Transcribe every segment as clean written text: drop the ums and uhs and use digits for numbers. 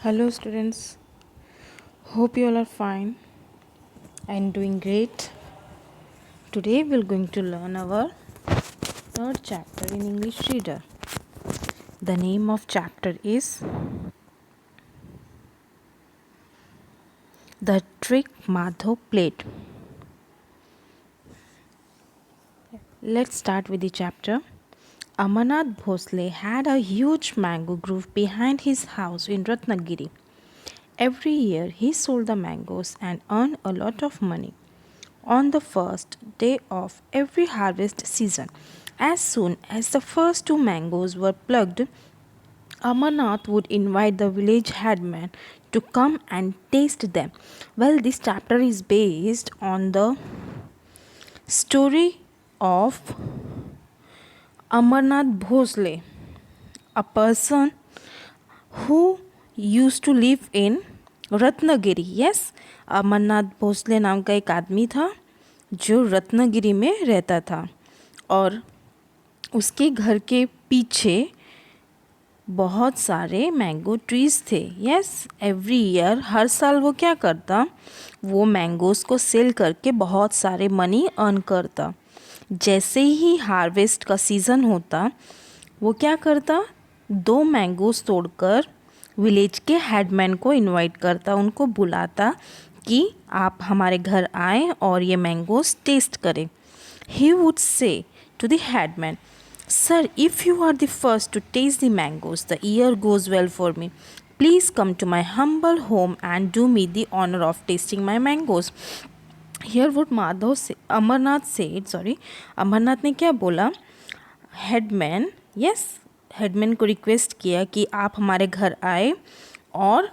Hello, students. Hope you all are fine and doing great. Today, we're going to learn our third chapter in English Reader. The name of chapter is The Trick Madhav Played. Let's start with the chapter. Amarnath Bhosle had a huge mango grove behind his house in Ratnagiri. Every year, he sold the mangoes and earned a lot of money. On the first day of every harvest season, as soon as the first two mangoes were plucked, Amarnath would invite the village headman to come and taste them. Well, this chapter is based on the story of Amarnath Bhosle, a person who used to live in Ratnagiri. Yes, Amarnath Bhosle नाम का एक आदमी था जो रत्नगिरी में रहता था और उसके घर के पीछे बहुत सारे मैंगो ट्रीज़ थे. यस, एवरी ईयर हर साल वो क्या करता, वो मैंगोज़ को सेल करके बहुत सारे मनी अर्न करता. जैसे ही हार्वेस्ट का सीज़न होता वो क्या करता, 2 मैंगोज़ तोड़कर विलेज के हेडमैन को इनवाइट करता, उनको बुलाता कि आप हमारे घर आएँ और ये मैंगोज़ टेस्ट करें. He would say to the headman, sir, if you are the first to taste the mangoes the year goes well for me. Please come to my humble home and do me the honour of tasting my mangoes. Here would Madhav say Amarnath ने क्या बोला, headman. Yes, headman को request किया कि आप हमारे घर आए और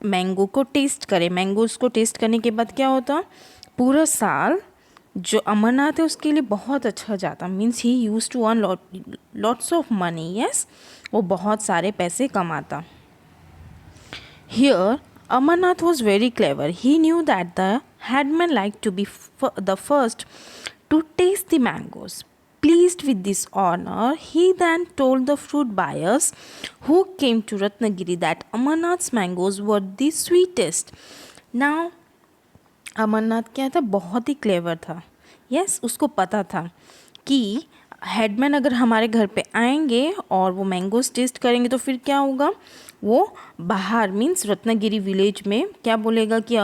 मैंगो को टेस्ट करें. मैंगोज़ को टेस्ट करने के बाद क्या होता, पूरा साल जो अमरनाथ है उसके लिए बहुत अच्छा जाता. Means he used to earn lots of money. Yes, वो बहुत सारे पैसे कमाता. Here Amarnath was very clever. He knew that the headman liked to be the first to taste the mangoes. Pleased with this honor, he then told the fruit buyers who came to Ratnagiri that Amarnath's mangoes were the sweetest. Now, Amarnath क्या था, बहुत ही clever था. Yes, उसको पता था कि headman अगर हमारे घर पे आएंगे और वो मैंगोज टेस्ट करेंगे तो फिर क्या होगा, वो बाहर मीन्स रत्नागिरी विलेज में क्या बोलेगा कि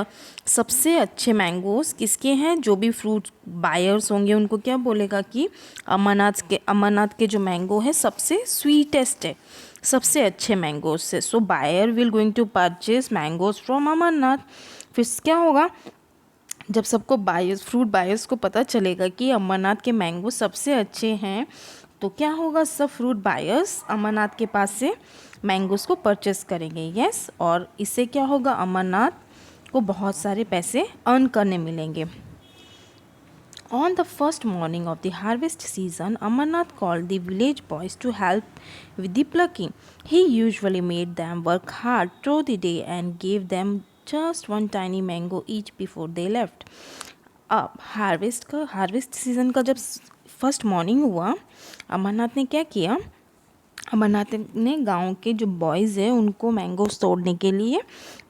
सबसे अच्छे मैंगोज किसके हैं. जो भी फ्रूट बायर्स होंगे उनको क्या बोलेगा कि अमरनाथ के जो मैंगो है सबसे स्वीटेस्ट है, सबसे अच्छे मैंगोज से. So buyer will going to purchase mangoes from Amarnath. फिर क्या होगा, जब सबको फ्रूट बायर्स को पता चलेगा कि अमरनाथ के मैंगो सबसे अच्छे हैं तो क्या होगा, सब फ्रूट बायर्स अमरनाथ के पास से मैंगोज़ को परचेस करेंगे. यस, और इससे क्या होगा, अमरनाथ को बहुत सारे पैसे अर्न करने मिलेंगे. On the first morning of the harvest season, Amarnath called the village boys to help with the plucking. He usually made them work hard through the day and gave them just one tiny mango each before they left. अब harvest season का जब first morning हुआ, अमरनाथ ने क्या किया, अमरनाथ ने गांव के जो बॉयज़ हैं उनको मैंगोज तोड़ने के लिए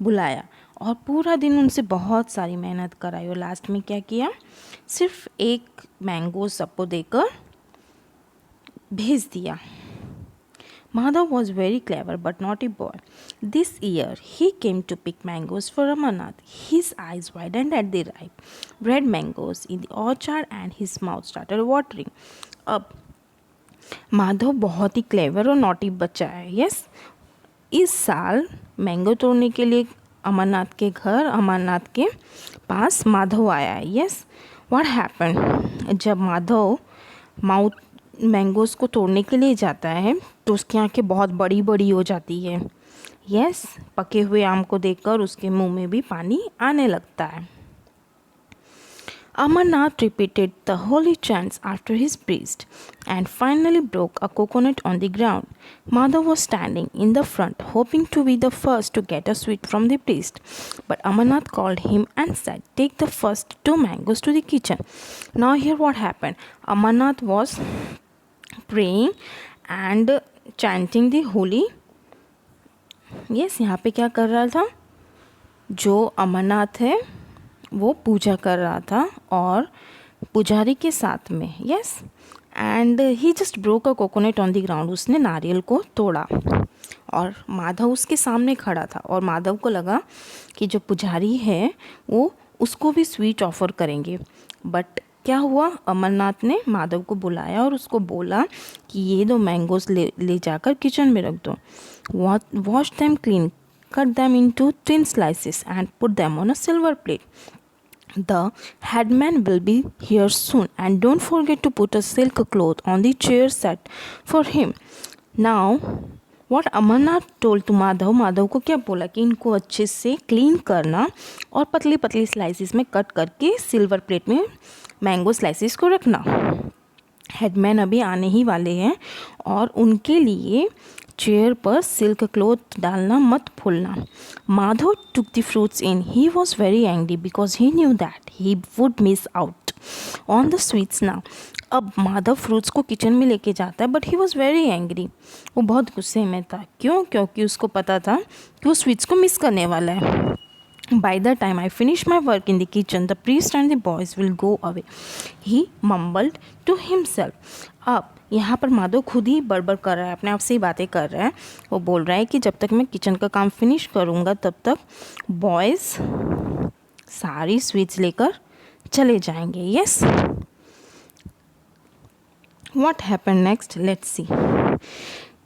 बुलाया और पूरा दिन उनसे बहुत सारी मेहनत कराई और लास्ट में क्या किया, सिर्फ एक मैंगो सबको देकर भेज दिया. Madhav was very clever but naughty boy. This year he came to pick mangoes for Amarnath. His eyes widened at the ripe red mangoes in the orchard and his mouth started watering. अब माधव बहुत ही clever और naughty बच्चा है. Yes, इस साल mango तोड़ने के लिए अमरनाथ के घर, अमरनाथ के पास माधव आया है. यस, व्हाट हैपन, जब माधव मैंगोज़ को तोड़ने के लिए जाता है तो उसकी आंखें बहुत बड़ी बड़ी हो जाती है. यस, पके हुए आम को देखकर उसके मुंह में भी पानी आने लगता है. Amarnath repeated the holy chants after his priest and finally broke a coconut on the ground. Madhav was standing in the front, hoping to be the first to get a sweet from the priest. But Amarnath called him and said, "Take the first 2 mangoes to the kitchen." Now, here what happened, Amarnath was praying and chanting the holy yes, यहाँ पे क्या कर रहा था, जो अमरनाथ है वो पूजा कर रहा था और पुजारी के साथ में। Yes, and he just broke a coconut on the ground, उसने नारियल को तोड़ा और माधव उसके सामने खड़ा था और माधव को लगा कि जो पुजारी है वो उसको भी स्वीट ऑफ़र करेंगे। बट क्या हुआ, अमरनाथ ने माधव को बुलाया और उसको बोला कि ये दो मैंगोस ले जाकर किचन में रख दो। Wash them clean, cut them into thin slices and put them on a silver plate. The headman will be here soon, and don't forget to put a silk cloth on the chair set for him. Now, what Amarnath told to Madhav को क्या बोला कि इनको अच्छे से clean करना और पतली पतली स्लाइसिस में कट करके सिल्वर प्लेट में मैंगो स्लाइसिस को रखना। हेडमैन अभी आने ही वाले हैं और उनके लिए चेयर पर सिल्क क्लॉथ डालना मत भूलना। Madhav took the fruits in. He was very angry because he knew that he would miss out on the sweets now. अब माधव फ्रूट्स को किचन में लेके जाता है but he was very angry, वो बहुत गुस्से में था। क्यों? क्योंकि उसको पता था कि वो स्वीट्स को मिस करने वाला है। By the time I finish my work in the kitchen, the priest and the boys will go away, he mumbled to himself. अब यहाँ पर माधव खुद ही बड़बड़ कर रहा है, अपने आप से ही बातें कर रहा है। वो बोल रहा है कि जब तक मैं किचन का काम फिनिश करूँगा तब तक बॉयज़ सारी स्वीट्स लेकर चले जाएंगे। Yes, what happened next? Let's see.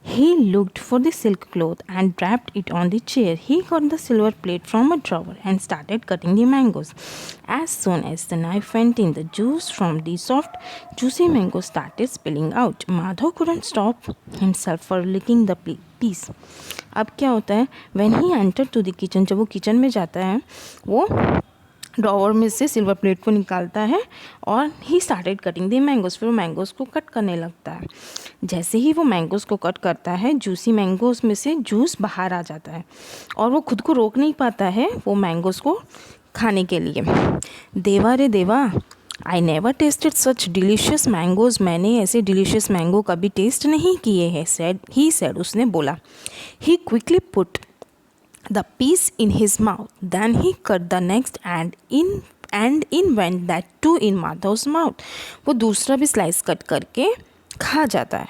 He looked for the silk cloth and wrapped it on the chair. He got the silver plate from a drawer and started cutting the mangoes. As soon as the knife went in, the juice from the soft, juicy mango started spilling out. Madhav couldn't stop himself for licking the piece. अब क्या होता है, when he entered to the kitchen, जब वो kitchen में जाता है वो ड्रॉवर में से सिल्वर प्लेट को निकालता है और he started cutting the mangoes, फिर वो मैंगोज़ को कट करने लगता है। जैसे ही वो मैंगोज़ को कट करता है, जूसी मैंगोज़ में से जूस बाहर आ जाता है और वो खुद को रोक नहीं पाता है वो मैंगोज़ को खाने के लिए। देवा रे देवा, I never tested such delicious mangoes, मैंने ऐसे डिलीशियस मैंगो कभी टेस्ट नहीं किए हैं, सेड उसने बोला। He quickly put the piece in his mouth. Then he cut the next and in went that too in Madhav's mouth. वो दूसरा भी स्लाइस कट करके खा जाता है।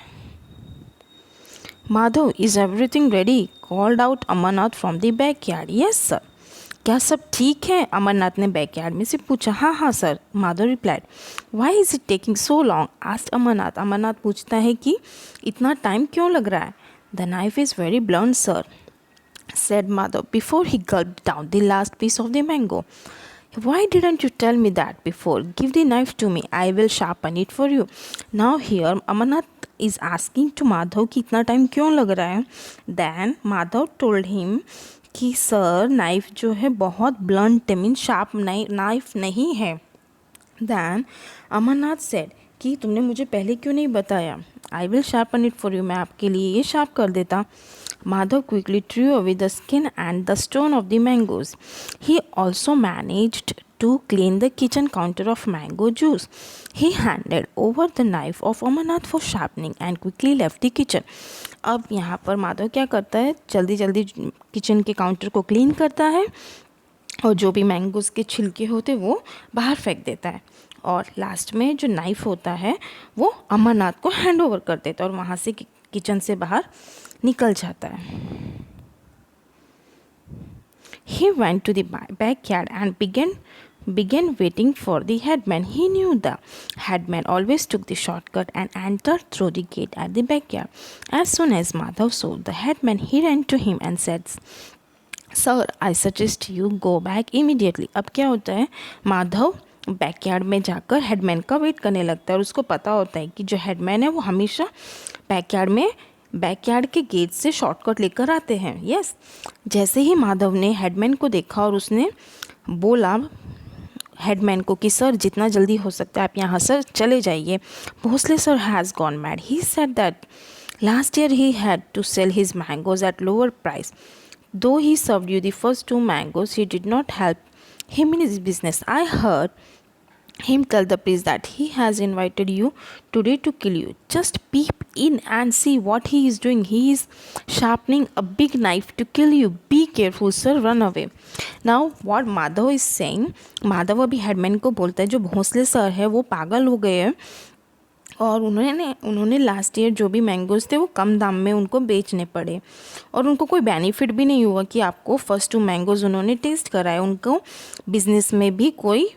Madhav, is everything ready? Called out Amarnath from the backyard. Yes sir. क्या सब ठीक है? अमरनाथ ने बैकयार्ड में से पूछा। हाँ sir, Madhav replied. Why is it taking so long? asked Amarnath. Amarnath पूछता है कि इतना टाइम क्यों लग रहा है? The knife is very blunt sir, said Madhav before he gulped down the last piece of the mango. Why didn't you tell me that before? Give the knife to me. I will sharpen it for you. Now here Amarnath is asking to Madhav कि इतना time क्यों लग रहा है। Then Madhav told him कि sir knife जो है बहुत ब्लंट है, मीन शार्प नाइफ नहीं है। Then Amarnath said कि तुमने मुझे पहले क्यों नहीं बताया। I will sharpen it for you, मैं आपके लिए ये शार्प कर देता। Madhav quickly threw away the skin and the stone of the mangoes. He also managed to clean the kitchen counter of mango juice. He handed over the knife of Amarnath for sharpening and quickly left the kitchen. अब यहाँ पर माधव क्या करता है, जल्दी जल्दी kitchen के counter को क्लीन करता है और जो भी मैंगोज़ के छिलके होते वो बाहर फेंक देता है और लास्ट में जो नाइफ़ होता है वो अमरनाथ को हैंड ओवर कर देता है और वहाँ से किचन से बाहर निकल जाता है। He went to the backyard and began waiting for the headman. He knew the headman always took the shortcut and entered through the gate at the backyard. As soon as Madhav saw the headman, he ran to him and said, Sir, I suggest you go back immediately. अब क्या होता है, Madhav backyard में जाकर headman का wait करने लगता है और उसको पता होता है कि जो हेडमैन है वो हमेशा बैकयार्ड के गेट से शॉर्टकट लेकर आते हैं। यस, जैसे ही माधव ने हेडमैन को देखा और उसने बोला हेडमैन को कि सर जितना जल्दी हो सकता है आप यहाँ से चले जाइए, Bhosle sir has gone mad. He said that last year he had to sell his mangoes at lower price. Though he served you the first two mangoes, he did not help him in his business. I heard him tell the priest that he has invited you today to kill you. Just peep in and see what he is doing. He is sharpening a big knife to kill you. Be careful, sir. Run away. Now what Madhav is saying, Madhav अभी headman को बोलता है जो Bhosle sir है वो पागल हो गए हैं और उन्होंने लास्ट ईयर जो भी मैंगोज़ थे वो कम दाम में उनको बेचने पड़े और उनको कोई बेनिफिट भी नहीं हुआ कि आपको फर्स्ट 2 मैंगोज़ उन्होंने टेस्ट कराए, उनको बिजनेस में भी कोई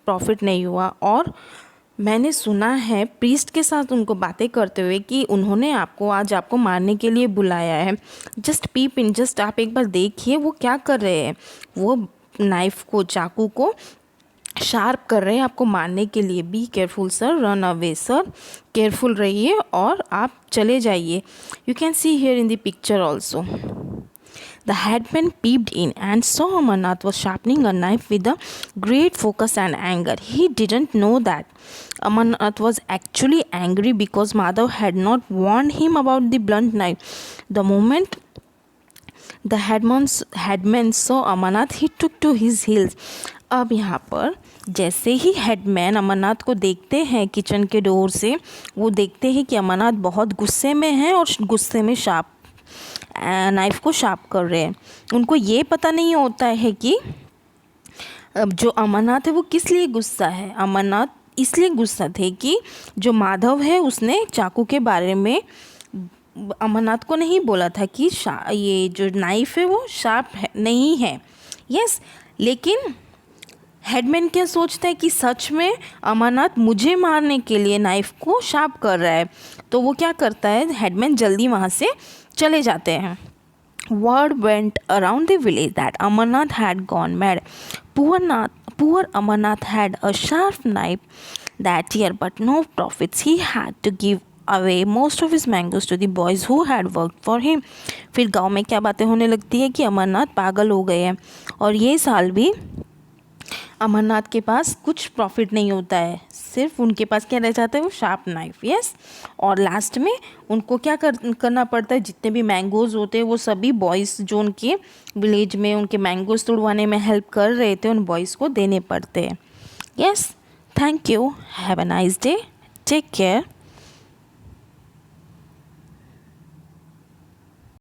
प्रॉफिट नहीं हुआ। और मैंने सुना है प्रीस्ट के साथ उनको बातें करते हुए कि उन्होंने आज आपको मारने के लिए बुलाया है। जस्ट पीप इन, जस्ट आप एक बार देखिए वो क्या कर रहे हैं। वो नाइफ़ को, चाकू को शार्प कर रहे हैं आपको मारने के लिए। Be careful sir, run away sir, careful रहिए और आप चले जाइए। You can see here in the picture also. The headman peeped in and saw Amarnath was sharpening a knife with a great focus and anger. He didn't know that Amarnath was actually angry because Madhav had not warned him about the blunt knife. The moment the headman saw Amarnath, he took to his heels. अब यहाँ पर जैसे ही headman Amarnath को देखते हैं kitchen के door से, वो देखते हैं कि अमरनाथ बहुत गुस्से में है और गुस्से में शार्प नाइफ़ को शार्प कर रहे हैं। उनको ये पता नहीं होता है कि जो अमरनाथ है वो किस लिए गुस्सा है। अमरनाथ इसलिए गुस्सा थे कि जो माधव है उसने चाकू के बारे में अमरनाथ को नहीं बोला था कि ये जो नाइफ़ है वो शार्प नहीं है। यस, लेकिन हेडमैन क्या सोचता है कि सच में अमरनाथ मुझे मारने के लिए नाइफ़ को शार्प कर रहा है। तो वो क्या करता है, हेडमैन जल्दी वहाँ से चले जाते हैं। Word went around the village that Amarnath had gone mad. Poor Amarnath had a sharp knife that year, but no profits. He had to give away most of his mangoes to the boys who had worked for him. फिर गांव में क्या बातें होने लगती है कि अमरनाथ पागल हो गए हैं और ये साल भी अमरनाथ के पास कुछ प्रॉफिट नहीं होता है, सिर्फ उनके पास क्या रह जाता है, वो शार्प नाइफ। यस, और लास्ट में उनको क्या करना पड़ता है, जितने भी मैंगोज़ होते हैं वो सभी बॉयज़ जो उनके विलेज में उनके मैंगोज़ तोड़वाने में हेल्प कर रहे थे उन बॉयज़ को देने पड़ते हैं। Yes, thank you, have a nice day, take care.